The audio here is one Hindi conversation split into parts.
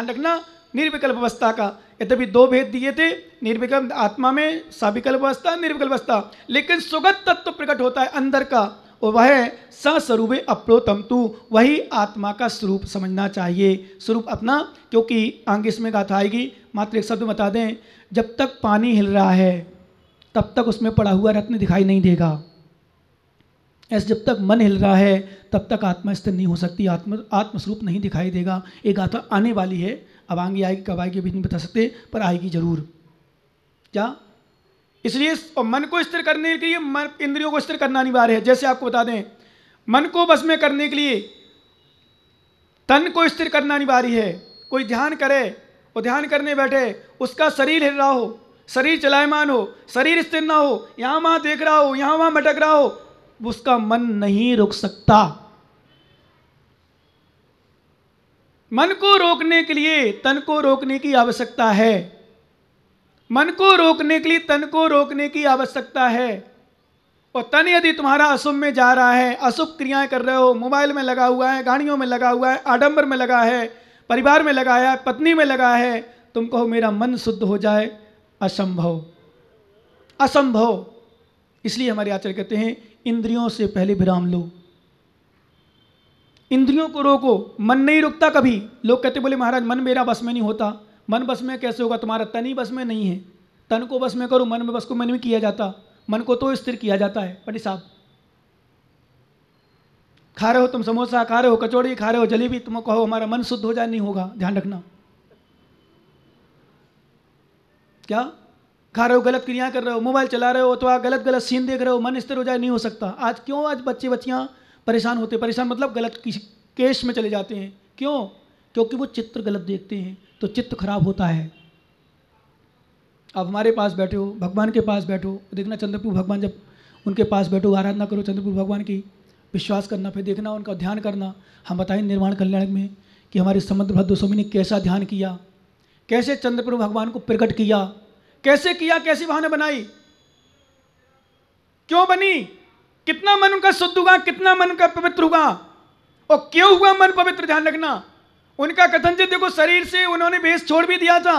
ध्यान रखना, निर्विकल्प अवस्था का। यद्यपि दो भेद दिए थे, निर्विकल्प आत्मा में सविकल्प अवस्था, निर्विकल्प अवस्था, लेकिन सुगत तत्व प्रकट होता है अंदर का, और वह सस्वरूपे अप्रोतम तु, वही आत्मा का स्वरूप समझना चाहिए, स्वरूप अपना। क्योंकि आगे इसमें गाथा आएगी, मात्र एक शब्द बता दें, जब तक पानी हिल रहा है तब तक उसमें पड़ा हुआ रत्न दिखाई नहीं देगा। ऐसे जब तक मन हिल रहा है तब तक आत्मा स्थिर नहीं हो सकती, आत्मस्वरूप नहीं दिखाई देगा। एक गाथा आने वाली है, अब आगे आएगी, कब आएगी अभी नहीं बता सकते, पर आएगी जरूर। क्या? इसलिए मन को स्थिर करने के लिए इंद्रियों को स्थिर करना अनिवार्य है। जैसे आपको बता दें, मन को बस में करने के लिए तन को स्थिर करना अनिवार्य है। कोई ध्यान करे और ध्यान करने बैठे, उसका शरीर हिल रहा हो, शरीर चलायमान हो, शरीर स्थिर ना हो, यहां वहां देख रहा हो, यहां वहां भटक रहा हो, उसका मन नहीं रुक सकता। मन को रोकने के लिए तन को रोकने की आवश्यकता है, मन को रोकने के लिए तन को रोकने की आवश्यकता है। और तन यदि तुम्हारा अशुभ में जा रहा है, अशुभ क्रियाएं कर रहे हो, मोबाइल में लगा हुआ है, गाड़ियों में लगा हुआ है, आडंबर में लगा है, परिवार में लगा है, पत्नी में लगा है, तुम कहो मेरा मन शुद्ध हो जाए, असंभव, असंभव। इसलिए हमारे आचार्य कहते हैं, इंद्रियों से पहले विराम लो, इंद्रियों को रोको। मन नहीं रुकता कभी। लोग कहते बोले महाराज मन मेरा बस में नहीं होता। मन बस में कैसे होगा? तुम्हारा तन ही बस में नहीं है। तन को बस में करो, मन में बस को मन में किया जाता। मन को तो स्थिर किया जाता है। पंडित साहब, खा रहे हो तुम समोसा, खा रहे हो कचौड़ी, खा रहे हो जलेबी, तुम कहो हमारा मन शुद्ध हो जाए, नहीं होगा, ध्यान रखना। क्या खा रहे हो, गलत क्रिया कर रहे हो, मोबाइल चला रहे हो, तो गलत गलत सीन देख रहे हो, मन स्थिर हो जाए, नहीं हो सकता। आज क्यों आज बच्चे बच्चियां परेशान होते, परेशान मतलब गलत केस में चले जाते हैं। क्यों? क्योंकि वो चित्र गलत देखते हैं, तो चित्त खराब होता है। अब हमारे पास बैठे हो, भगवान के पास बैठो, देखना चंद्रपुर भगवान, जब उनके पास बैठो, आराधना करो चंद्रपुर भगवान की, विश्वास करना, फिर देखना उनका ध्यान करना। हम बताएं निर्वाण कल्याण में कि हमारे समुद्र भद्र स्वामी ने कैसा ध्यान किया, कैसे चंद्रपुर भगवान को प्रकट किया, कैसे किया, कैसी बहाने बनाई, क्यों बनी, कितना मन उनका शुद्ध हुआ, कितना मन उनका पवित्र हुआ, और क्यों हुआ मन पवित्र, ध्यान रखना। उनका कथनचित देखो, शरीर से उन्होंने भेष छोड़ भी दिया था,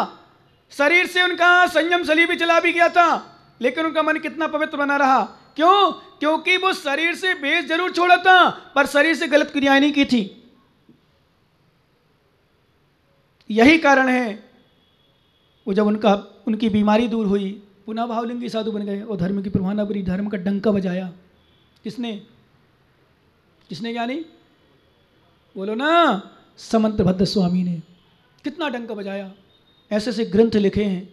शरीर से उनका संयम शली भी चला भी गया था, लेकिन उनका मन कितना पवित्र बना रहा। क्यों? क्योंकि वो शरीर से भेष जरूर छोड़ा था, पर शरीर से गलत क्रियाएं नहीं की थी। यही कारण है वो जब उनकी बीमारी दूर हुई, पुनः भावलिंगी साधु बन गए और धर्म की प्रभावना करी, धर्म का डंका बजाया। किसने? किसने ज्ञानी? बोलो ना, समंत भद्र स्वामी ने कितना डंका बजाया। ऐसे से ग्रंथ लिखे हैं,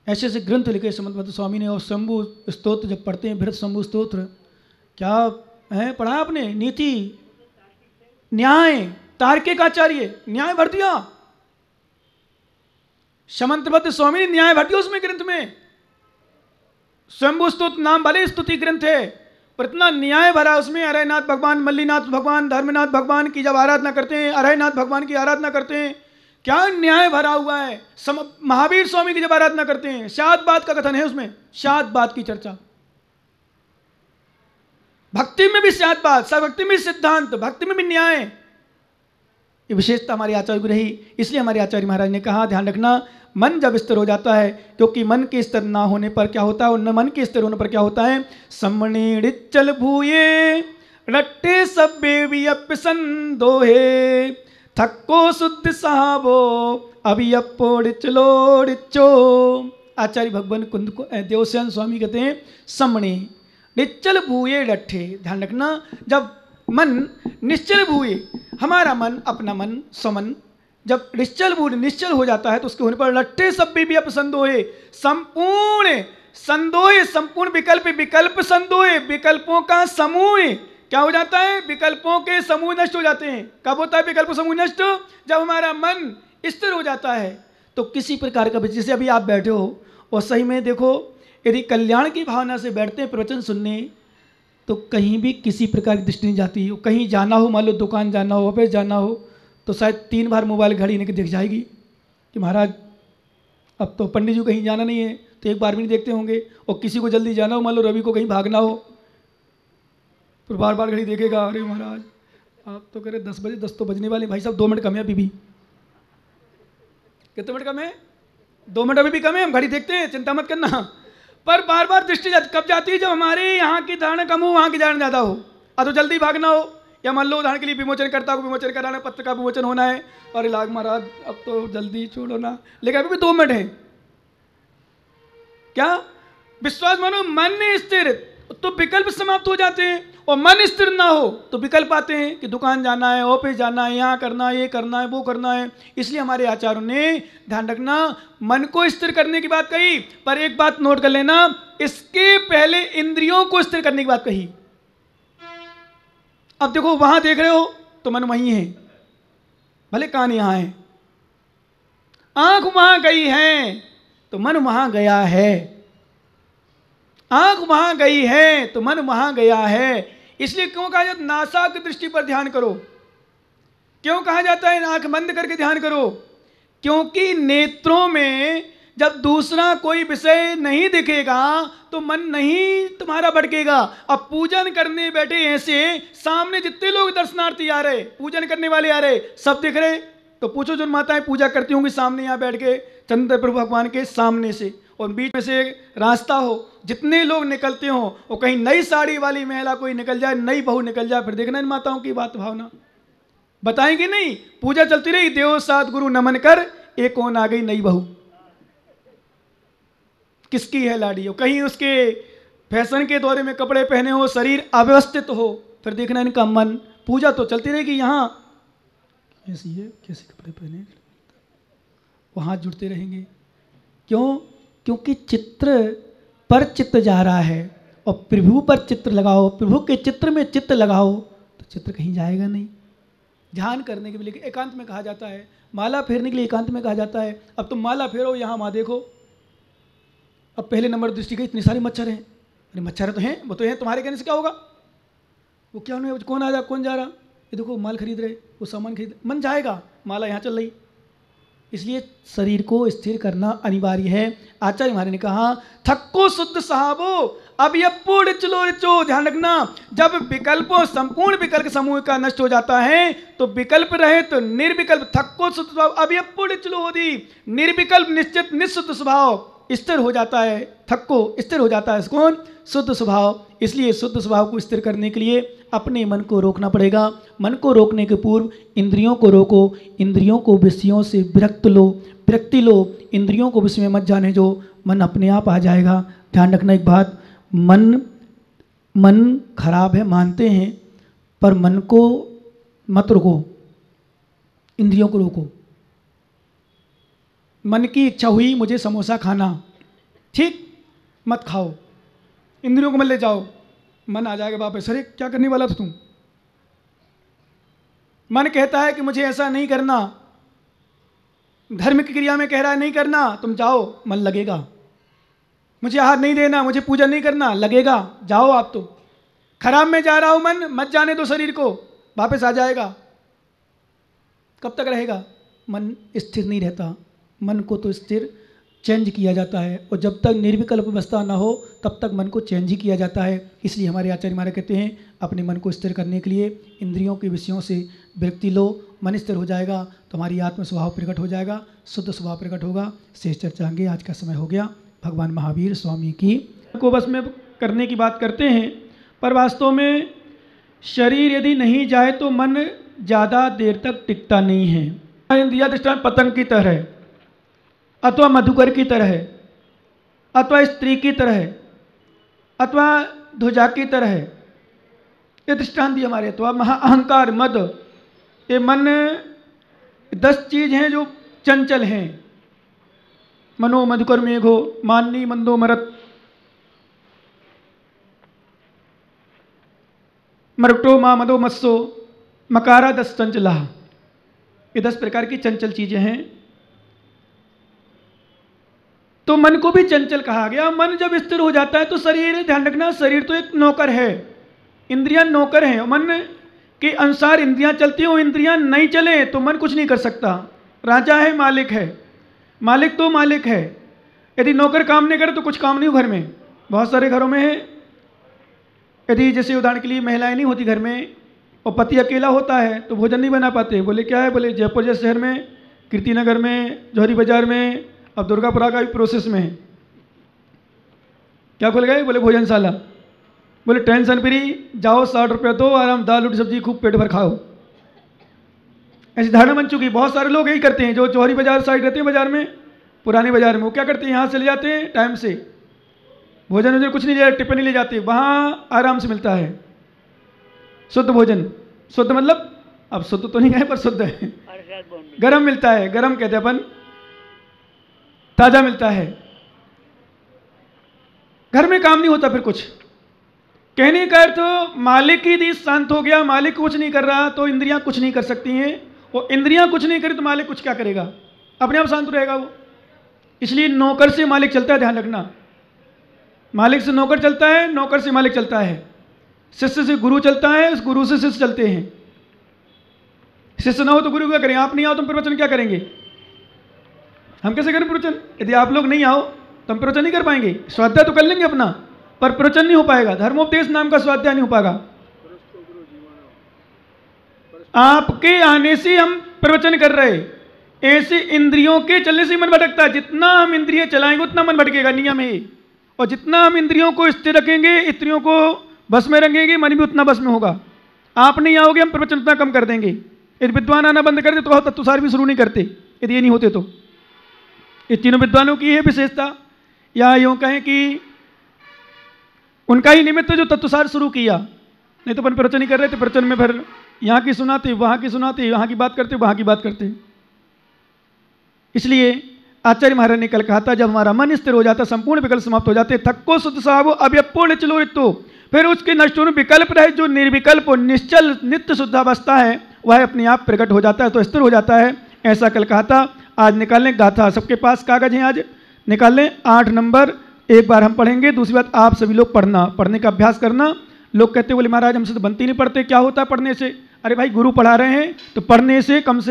ऐसे से ग्रंथ लिखे समंत भद्र स्वामी ने। और शंभु स्तोत्र जब पढ़ते हैं, भरत शंभु स्तोत्र, क्या है पढ़ा आपने? नीति, न्याय, तार्किक आचार्य, न्याय भर दिया। समंत भद्र स्वामी ने न्याय भर दिया उसमें ग्रंथ में। शंभु स्तोत्र नाम भले स्तुति ग्रंथ है, पर इतना न्याय भरा उसमें। अरयनाथ भगवान, मल्लीनाथ भगवान, धर्मनाथ भगवान की जब आराधना करते हैं, अरयनाथ भगवान की आराधना करते हैं, क्या न्याय भरा हुआ है। महावीर स्वामी की जब आराधना करते हैं, शाद बात का कथन है उसमें, शाद बात की चर्चा। भक्ति में भी शाद बात, भक्ति में सिद्धांत, भक्ति में भी न्याय। ये विशेषता हमारे आचार्य को रही। इसलिए हमारे आचार्य महाराज ने कहा, ध्यान रखना, मन जब स्थिर हो जाता है, क्योंकि मन के स्थिर ना होने पर क्या होता है, और मन के स्थिर होने पर क्या होता है, सम्मणि डिच्चल भूये रट्टे सब्बे वियप संदोहे थक्को शुद्ध साहबो अभियप्पो डिचलो डिचो। आचार्य भगवान कुंद को देवसेन स्वामी कहते हैं, सम्मणि निश्चल भूये डट्ठे। ध्यान रखना, जब मन निश्चल भूये, हमारा मन, अपना मन, स्वमन जब निश्चल हो जाता है, तो उसके होने पर लट्ठे सब भी अपसंदोहे, संपूर्ण संदोहे, संपूर्ण विकल्प, विकल्प संदोहे, विकल्पों का समूह क्या हो जाता है, विकल्पों के समूह नष्ट हो जाते हैं। कब होता है विकल्प समूह नष्ट? जब हमारा मन स्थिर हो जाता है। तो किसी प्रकार का, जैसे अभी आप बैठे हो और सही में देखो, यदि कल्याण की भावना से बैठते हैं प्रवचन सुनने, तो कहीं भी किसी प्रकार की दृष्टि नहीं जाती। कहीं जाना हो, मान लो दुकान जाना हो, ऑफिस जाना हो, तो शायद 3 बार मोबाइल घड़ी लेकर दिख जाएगी कि महाराज अब तो पंडित जी कहीं जाना नहीं है, तो एक बार भी नहीं देखते होंगे। और किसी को जल्दी जाना हो, मान लो रवि को कहीं भागना हो, तो बार बार घड़ी देखेगा, अरे महाराज आप तो कह रहे 10 बजे, 10 तो बजने वाले, भाई साहब 2 मिनट कम है अभी भी। कितने मिनट कम है? 2 मिनट अभी भी कम है, हम घड़ी देखते हैं, चिंता मत करना। पर बार बार दृष्टि कब जाती है? जब हमारे यहाँ की धारणा कम हो, वहाँ की धारणा ज़्यादा हो। तो जल्दी भागना हो, या मान लो उदाहरण के लिए विमोचनकर्ता को विमोचन कराना, पत्र का विमोचन होना है, और लाग महाराज अब तो जल्दी छोड़ो ना, लेकिन अभी भी 2 मिनट है। क्या विश्वास मानो, मन स्थिर तो विकल्प समाप्त हो जाते हैं, और मन स्थिर ना हो तो विकल्प आते हैं कि दुकान जाना है, ऑफिस जाना है, यहाँ करना है, ये करना है, वो करना है। इसलिए हमारे आचार्यों ने ध्यान रखना, मन को स्थिर करने की बात कही, पर एक बात नोट कर लेना, इसके पहले इंद्रियों को स्थिर करने की बात कही। अब देखो वहां देख रहे हो तो मन वहीं है, भले कान यहां है, आंख वहां गई है तो मन वहां गया है, आंख वहां गई है तो मन वहां गया है। इसलिए क्यों कहा जाता है नासा की दृष्टि पर ध्यान करो? क्यों कहा जाता है आंख बंद करके ध्यान करो? क्योंकि नेत्रों में जब दूसरा कोई विषय नहीं दिखेगा तो मन नहीं तुम्हारा भटकेगा। अब पूजन करने बैठे ऐसे, सामने जितने लोग दर्शनार्थी आ रहे, पूजन करने वाले आ रहे, सब दिख रहे, तो पूछो जो माताएं पूजा करती होंगी सामने यहाँ बैठ के चंद्र प्रभु भगवान के सामने से, और बीच में से रास्ता हो, जितने लोग निकलते हो, और कहीं नई साड़ी वाली महिला कोई निकल जाए, नई बहू निकल जाए, फिर देखना इन माताओं की बात भावना बताएंगे नहीं। पूजा चलती रही, देव सात गुरु नमन कर, एक कौन आ गई नई बहू, किसकी है लाड़ी हो, कहीं उसके फैशन के दौरे में कपड़े पहने हो, शरीर अव्यवस्थित हो, फिर देखना इनका मन। पूजा तो चलती रहेगी, यहाँ ऐसी है, कैसे कपड़े पहने, वो हाथ जुड़ते रहेंगे। क्यों? क्योंकि चित्र पर चित्त जा रहा है, और प्रभु पर चित्र लगाओ, प्रभु के चित्र में चित्त लगाओ तो चित्र कहीं जाएगा नहीं। ध्यान करने के लिए एकांत में कहा जाता है, माला फेरने के लिए एकांत में कहा जाता है। अब तुम माला फेरो, यहाँ वहाँ देखो, अब पहले नंबर दृष्टि गई, इतने सारे मच्छर हैं, अरे मच्छर तो हैं, वो तो हैं, तुम्हारे कहने से क्या होगा? वो क्या नहीं, कौन आ रहा, कौन जा रहा, ये देखो माल खरीद रहे, वो सामान खरीद, मन जाएगा, माला यहाँ चल रही। इसलिए शरीर को स्थिर करना अनिवार्य है। आचार्य हमारे ने कहा, थक्को शुद्ध साहबो अब ये पूर्ण चलो रिचो। ध्यान रखना, जब विकल्पों संपूर्ण विकल्प समूह का नष्ट हो जाता है तो विकल्प रहे तो निर्विकल्प, थक्को शुद्ध स्वभाव अब ये पूर्ण चलो होती, निर्विकल्प निश्चित निःशुद्ध स्वभाव स्थिर हो जाता है। थक्को स्थिर हो जाता है, कौन? शुद्ध स्वभाव। इसलिए शुद्ध स्वभाव को स्थिर करने के लिए अपने मन को रोकना पड़ेगा। मन को रोकने के पूर्व इंद्रियों को रोको, इंद्रियों को विषयों से विरक्ति लो, इंद्रियों को विषय में मत जाने जो, मन अपने आप आ जाएगा। ध्यान रखना एक बात, मन खराब है मानते हैं, पर मन को मत रोको, इंद्रियों को रोको। मन की इच्छा हुई मुझे समोसा खाना, ठीक, मत खाओ, इंद्रियों को मत ले जाओ, मन आ जाएगा वापस, अरे क्या करने वाला था तुम। मन कहता है कि मुझे ऐसा नहीं करना, धर्म की क्रिया में कह रहा है नहीं करना, तुम जाओ, मन लगेगा। मुझे आहार नहीं देना, मुझे पूजा नहीं करना, लगेगा, जाओ आप तो। खराब में जा रहा हूं मन, मत जाने दो शरीर को, वापस आ जाएगा। कब तक रहेगा? मन स्थिर नहीं रहता। मन को तो स्थिर चेंज किया जाता है, और जब तक निर्विकल्प अवस्था ना हो तब तक मन को चेंज ही किया जाता है। इसलिए हमारे आचार्य महाराज कहते हैं, अपने मन को स्थिर करने के लिए इंद्रियों के विषयों से विरक्ति लो, मन स्थिर हो जाएगा तो हमारी आत्म स्वभाव प्रकट हो जाएगा, शुद्ध स्वभाव प्रकट होगा। शेष चर्चा आगे, आज का समय हो गया। भगवान महावीर स्वामी की को बस में करने की बात करते हैं, पर वास्तव में शरीर यदि नहीं जाए तो मन ज़्यादा देर तक टिकता नहीं है। दिया दृष्टांत पतंग की तरह, अथवा मधुकर की तरह, अथवा स्त्री की तरह, अथवा ध्वजा की तरह, ये दृष्टांत दिए हमारे। अथवा महा अहंकार, मद, ये मन 10 चीज हैं जो चंचल हैं। मनो मधुकर मेघो माननी मंदो मरत, मरटो मा मदो मत्सो मकारा 10 चंचला, ये 10 प्रकार की चंचल चीजें हैं। तो मन को भी चंचल कहा गया। मन जब स्थिर हो जाता है तो शरीर, ध्यान रखना, शरीर तो एक नौकर है, इंद्रियां नौकर हैं, मन के अनुसार इंद्रियां चलती हो। इंद्रियां नहीं चले तो मन कुछ नहीं कर सकता। राजा है, मालिक है, मालिक तो मालिक है, यदि नौकर काम नहीं करे तो कुछ काम नहीं हो घर में। बहुत सारे घरों में है, यदि जैसे उदाहरण के लिए महिलाएं नहीं होती घर में और पति अकेला होता है तो भोजन नहीं बना पाते। बोले क्या है? बोले जयपुर जैसे शहर में कीर्तिनगर में, जौहरी बाजार में, अब दुर्गापुरा का भी प्रोसेस में है। क्या खुल गए? बोले भोजनशाला। बोले टेंशन फ्री, जाओ 60 रुपये दो, आराम दाल रोटी सब्जी खूब पेट भर खाओ। ऐसी धारणा बन चुकी। बहुत सारे लोग यही करते हैं जो जौहरी बाजार साइड रहते हैं, बाजार में, पुराने बाजार में, वो क्या करते हैं, यहाँ से ले जाते हैं टाइम से, भोजन वोजन कुछ नहीं ले जाते, टिफिन नहीं ले जाते, वहाँ आराम से मिलता है शुद्ध भोजन। शुद्ध मतलब अब शुद्ध तो नहीं है पर शुद्ध है, गरम मिलता है, गरम कहते हैं अपन, ताज़ा मिलता है। घर में काम नहीं होता फिर कुछ। कहने का अर्थ मालिक ही दिल शांत हो गया, मालिक कुछ नहीं कर रहा तो इंद्रियां कुछ नहीं कर सकती हैं, और इंद्रियां कुछ नहीं करी तो मालिक कुछ क्या करेगा, अपने आप शांत रहेगा वो। इसलिए नौकर से मालिक चलता है, ध्यान रखना। मालिक से नौकर चलता है, नौकर से मालिक चलता है, शिष्य से गुरु चलता है, उस गुरु से शिष्य चलते हैं। शिष्य ना हो तो गुरु क्या करेंगे? आप नहीं आओ तो हम प्रवचन क्या करेंगे? हम कैसे करें प्रवचन? यदि आप लोग नहीं आओ तो हम प्रवचन नहीं कर पाएंगे। स्वाध्याय तो कर लेंगे अपना, पर प्रवचन नहीं हो पाएगा। धर्मोपदेश नाम का स्वाध्याय नहीं हो पाएगा। आपके आने से हम प्रवचन कर रहे, ऐसे इंद्रियों के चलने से मन भटकता है। जितना हम इंद्रिय चलाएंगे उतना मन भटकेगा, नियम है। और जितना हम इंद्रियों को स्थिर रखेंगे, इंद्रियों को बस में रखेंगे, मन भी उतना बस में होगा। आप नहीं आओगे, हम प्रवचन उतना कम कर देंगे। यदि विद्वान आना बंद कर दे तो तत्वसार भी शुरू नहीं करते, यदि ये नहीं होते तो। ये तीनों विद्वानों की है विशेषता, या यूँ कहें कि उनका ही निमित्त जो तत्वसार शुरू किया। नहीं तो अपन प्रवचन नहीं कर रहे थे, प्रवचन में फिर यहाँ की सुनाते, वहाँ की सुनाते, यहाँ की बात करते, वहाँ की बात करते। इसलिए आचार्य महाराज ने कल कहा था, जब हमारा मन स्थिर हो जाता, संपूर्ण विकल्प समाप्त हो जाते, थक्को शुद्ध साहब अव्यपूर्ण चलो तो, फिर उसके नष्ट होने विकल्प रहे जो निर्विकल्प और निश्चल नित्य शुद्धावस्था है, वह अपने आप प्रकट हो जाता है, तो स्थिर हो जाता है। ऐसा कल कहा था। आज निकाल लें गाथा, सबके पास कागज हैं, आज निकाल लें। 8 नंबर एक बार हम पढ़ेंगे। दूसरी बात, आप सभी लोग पढ़ने का अभ्यास करना। लोग कहते बोले महाराज हमसे तो बनती नहीं पढ़ते, क्या होता है पढ़ने से? अरे भाई, गुरु पढ़ा रहे हैं तो पढ़ने से कम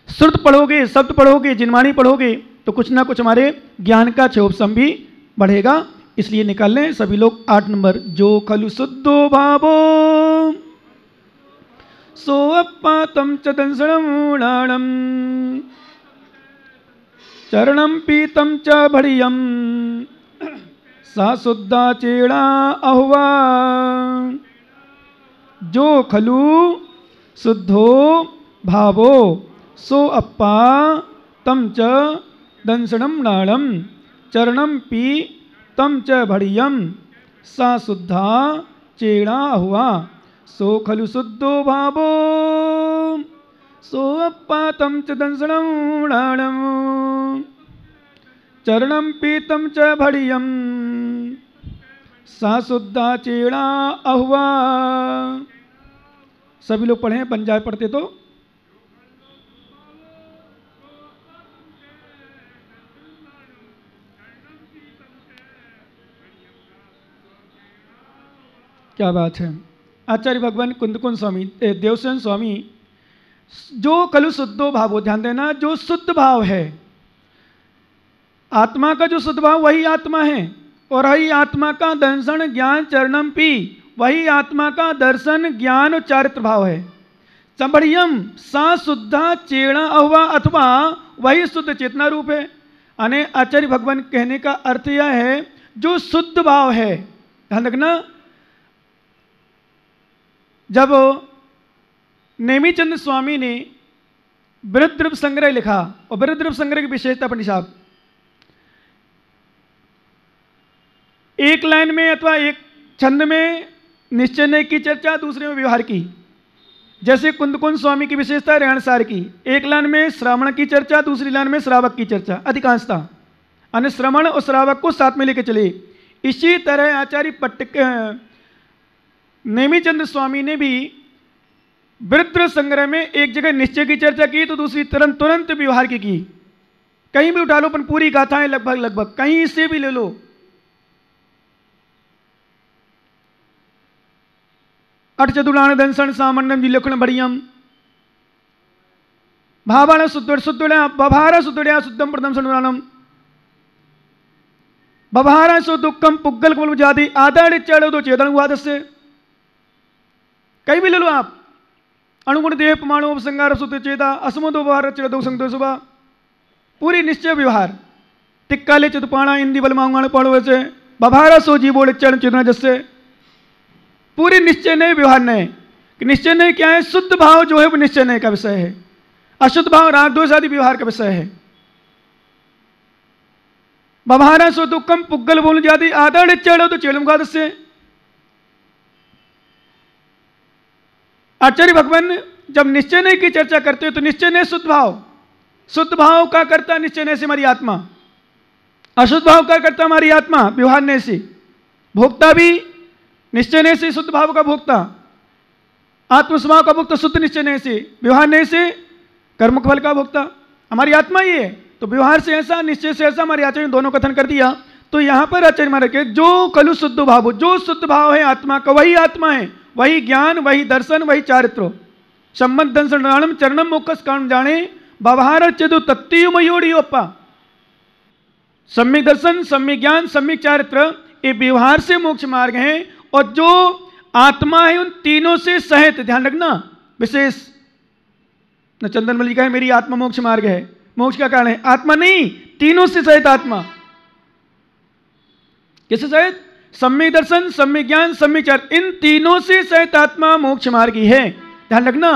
श्रुत पढ़ोगे, शब्द पढ़ोगे, जिनवाणी पढ़ोगे तो कुछ ना कुछ हमारे ज्ञान का क्षोभसम भी बढ़ेगा। इसलिए निकाल लें सभी लोग 8 नंबर। जो खलु शुद्धो भावो सो अपातम च दंसणमूणाणम चरणम पीतम च भड़ियम सा शुद्धा चेड़ा अहुआ। जो खलु शुद्धो भावो सो अप्पा तम च दंसणम नाणम चरणम पी तम च भड़ियम सा शुद्धा चेड़ा अहुआ। सो खलु शुद्धो भावो सो अप्पा तम च दंसणम नाणम चरणम पीतम च भड़ियम सा शुद्धा चेड़ा अहुआ। सभी लोग पढ़ें, बन जाए पढ़ते तो। क्या बात है। आचार्य भगवान कुंदकुंद स्वामी, देवसेन स्वामी, जो खलु शुद्धो भावो, ध्यान देना, जो शुद्ध भाव है, आत्मा का जो शुद्ध भाव वही आत्मा है, और वही आत्मा का दर्शन ज्ञान चरणम पी, वही आत्मा का दर्शन ज्ञान और चारित्र भाव है। संबढ़ियम सा शुद्धा चेड़ा अहुआ, अथवा वही शुद्ध चेतना रूप है। यानी आचार्य भगवान कहने का अर्थ यह है, जो शुद्ध भाव है। ध्यान रखना, जब नेमीचंद स्वामी ने बृहद्रव्य संग्रह लिखा, और बृहद्रव्य संग्रह की विशेषता पंडित साहब, एक लाइन में अथवा एक छंद में निश्चय की चर्चा, दूसरे में व्यवहार की। जैसे कुंदकुंद स्वामी की विशेषता है रेणसार की, एक लाइन में श्रावण की चर्चा, दूसरी लाइन में श्रावक की चर्चा, अधिकांशता यानी श्रवण और श्रावक को साथ में लेकर चले। इसी तरह आचार्य नेमीचंद स्वामी ने भी वृद्ध संग्रह में एक जगह निश्चय की चर्चा की, तो दूसरी तुरंत व्यवहार की। कहीं भी उठा लो, अपन पूरी गाथाएं लगभग कहीं से भी ले लो। अट चतुराण दंसन सामंडम जिलक्षण भड़ियम भावाण शुद्धुड़ा बभारा शुद्धुड़ा शुद्धम प्रथम सनुरानम बभारा सो दुखम पुग्गल कुल जाति आदाड़ चढ़ो तो चेतन हुआ। से कहीं भी ले लो आप, अणुगुण देह प्रमाणो उपसंगार सुत चेता असमोदो व्यवहार चिरदो संतो सुबह पूरी निश्चय व्यवहार तिक्काले चितपाणा इंदी बल मांगाण पड़ो से बभारा सो जीवोड़ चरण चिरना जैसे पूरी निश्चय नए व्यवहार नए कि निश्चय नए क्या है? शुद्ध भाव जो है वो निश्चय नए का विषय है, अशुद्ध भाव राग द्वेष आदि व्यवहार का विषय है। बभारा सो दुखम पुग्गल बोल जाती आदर चढ़ो तो चेड़म का से आचार्य भगवान जब निश्चय नए की चर्चा करते हो तो निश्चय नए शुद्ध भाव का करता निश्चय नए से हमारी आत्मा, अशुद्ध भाव का करता हमारी आत्मा व्यवहार नए से, भोक्ता भी निश्चय नए से शुद्ध भाव का भोक्ता, आत्म स्वभाव का भोक्ता शुद्ध निश्चय नए से, व्यवहार नए से कर्म फल का भोक्ता हमारी आत्मा ही है। तो व्यवहार से ऐसा निश्चय से ऐसा हमारे आचार्य ने दोनों कथन कर दिया। तो यहाँ पर आचार्य महाराज के जो कलु शुद्ध भाव, जो शुद्ध भाव है आत्मा का वही आत्मा है, वही ज्ञान, वही दर्शन, वही चारित्र। सम्मत दंसम चरणम मोक्ष कारण जाने व्यवहार चेदु तत्व मयोड़ियोपा। सम्यक दर्शन, सम्यक ज्ञान, सम्यक चारित्र ये व्यवहार से मोक्ष मार्ग है। और जो आत्मा है उन तीनों से सहित, ध्यान रखना विशेष न चंदन मल्लिका है मेरी आत्मा मोक्ष मार्ग है, मोक्ष का कारण है आत्मा नहीं, तीनों से सहित आत्मा। किससे सहित? सम्यक दर्शन, सम्यक ज्ञान, सम्यक चारित्र, इन तीनों से सहित आत्मा मोक्ष मार्गी है। ध्यान रखना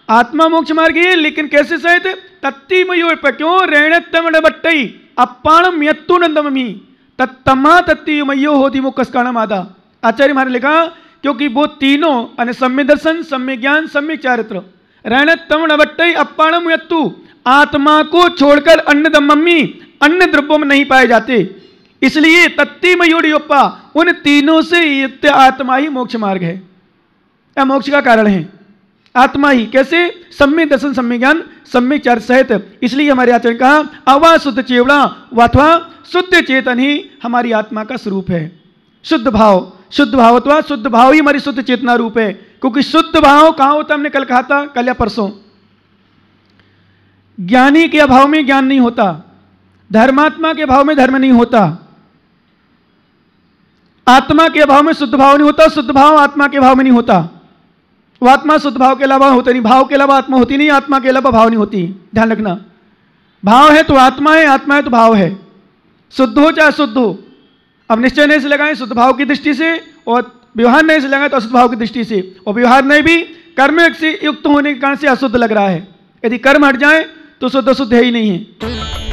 आत्मा मोक्ष मार्गी है, लेकिन कैसे सहित? तत्ती मयूर पर क्यों रेणतम बट्टई अपाणम यत्तु नंदमी तत्तमा तत्ती मयो होती मोक्ष कारणम आदा। आचार्य महाराज लिखा क्योंकि वो तीनों अन्य सम्य दर्शन, सम्य ज्ञान, सम्य चारित्र, रेणतम बट्टई अपाणम यत्तु आत्मा को छोड़कर अन्य दम्मी अन्य द्रव्यों में नहीं पाए जाते, इसलिए तत्ती मयूरियोपा उन तीनों से युक्त आत्मा ही मोक्ष मार्ग है या मोक्ष का कारण है। आत्मा ही कैसे? सम्य दर्शन, सम्य ज्ञान, सम्य चार सहित। इसलिए हमारे आचार्य ने कहा अवा शुद्ध चेवड़ा अथवा शुद्ध चेतन ही हमारी आत्मा का स्वरूप है। शुद्ध भाव अथवा शुद्ध भाव ही हमारी शुद्ध चेतना रूप है। क्योंकि शुद्ध भाव कहाँ होता? हमने कल कहा था, कल या परसों, ज्ञानी के अभाव में ज्ञान नहीं होता, धर्मात्मा के अभाव में धर्म नहीं होता, आत्मा के अभाव में शुद्ध भाव नहीं होता, शुद्ध भाव आत्मा के अभाव में नहीं होता। वो आत्मा शुद्ध भाव के अलावा होता नहीं, भाव के अलावा आत्मा होती नहीं, आत्मा के अलावा भाव नहीं होती। ध्यान रखना, भाव है तो आत्मा है, आत्मा है तो भाव है, शुद्ध हो चाहे अशुद्ध हो। अब निश्चय नहीं से लगाएं शुद्ध भाव की दृष्टि से और व्यवहार नहीं से लगाएं तो अशुद्ध भाव की दृष्टि से। और व्यवहार नहीं भी कर्म से युक्त होने के कारण से अशुद्ध लग रहा है, यदि कर्म हट जाए तो शुद्ध अशुद्ध है ही नहीं है।